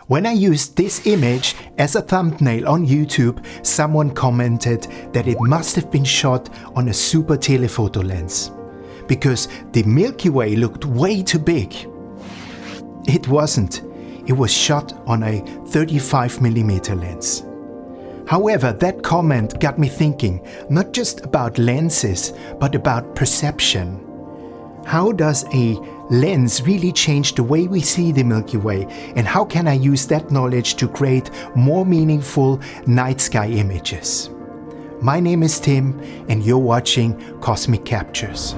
When I used this image as a thumbnail on YouTube, someone commented that it must have been shot on a super telephoto lens, because the Milky Way looked way too big. It wasn't. It was shot on a 35mm lens. However, that comment got me thinking not just about lenses, but about perception. How does a lens really change the way we see the Milky Way, and how can I use that knowledge to create more meaningful night sky images? My name is Tim, and you're watching Cosmic Captures.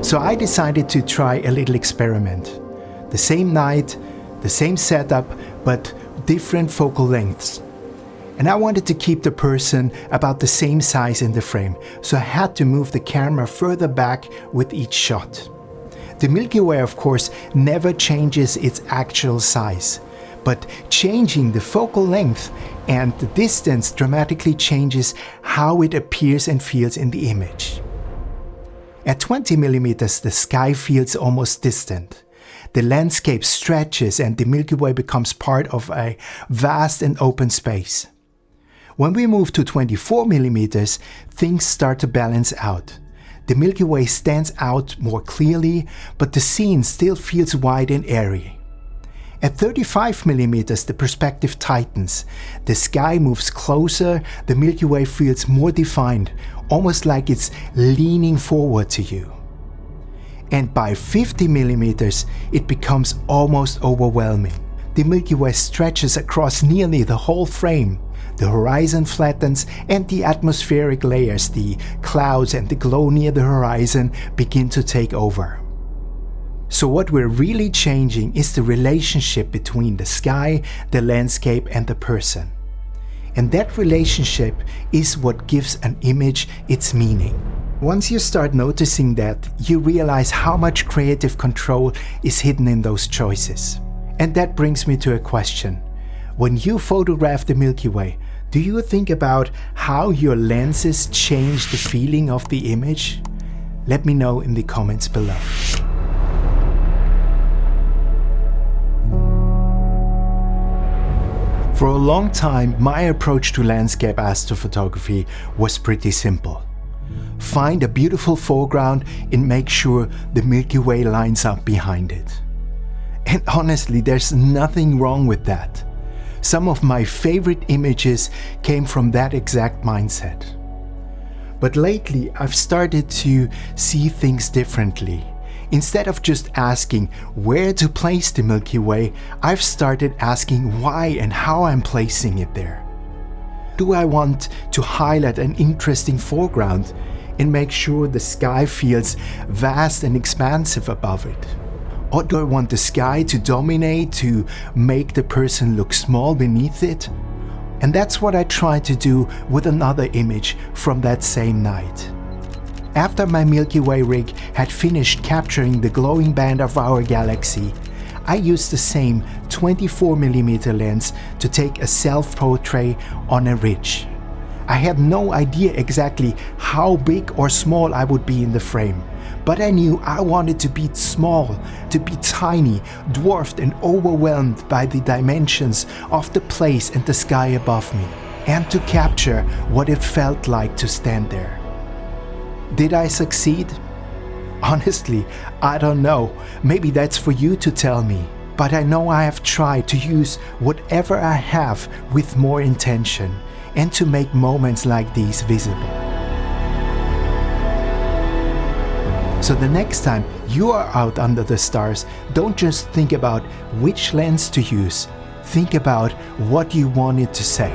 So I decided to try a little experiment. The same night, the same setup, but different focal lengths. And I wanted to keep the person about the same size in the frame, so I had to move the camera further back with each shot. The Milky Way, of course, never changes its actual size, but changing the focal length and the distance dramatically changes how it appears and feels in the image. At 20mm, the sky feels almost distant. The landscape stretches and the Milky Way becomes part of a vast and open space. When we move to 24mm, things start to balance out. The Milky Way stands out more clearly, but the scene still feels wide and airy. At 35mm, the perspective tightens. The sky moves closer, the Milky Way feels more defined, almost like it's leaning forward to you. And by 50mm, it becomes almost overwhelming. The Milky Way stretches across nearly the whole frame. The horizon flattens and the atmospheric layers, the clouds and the glow near the horizon, begin to take over. So what we're really changing is the relationship between the sky, the landscape and the person. And that relationship is what gives an image its meaning. Once you start noticing that, you realize how much creative control is hidden in those choices. And that brings me to a question. When you photograph the Milky Way, do you think about how your lenses change the feeling of the image? Let me know in the comments below. For a long time, my approach to landscape astrophotography was pretty simple. Find a beautiful foreground and make sure the Milky Way lines up behind it. And honestly, there's nothing wrong with that. Some of my favorite images came from that exact mindset. But lately, I've started to see things differently. Instead of just asking where to place the Milky Way, I've started asking why and how I'm placing it there. Do I want to highlight an interesting foreground and make sure the sky feels vast and expansive above it? Or do I want the sky to dominate, to make the person look small beneath it? And that's what I tried to do with another image from that same night. After my Milky Way rig had finished capturing the glowing band of our galaxy, I used the same 24mm lens to take a self-portrait on a ridge. I had no idea exactly how big or small I would be in the frame, but I knew I wanted to be small, to be tiny, dwarfed and overwhelmed by the dimensions of the place and the sky above me, and to capture what it felt like to stand there. Did I succeed? Honestly, I don't know. Maybe that's for you to tell me. But I know I have tried to use whatever I have with more intention and to make moments like these visible. So the next time you are out under the stars, don't just think about which lens to use. Think about what you wanted to say.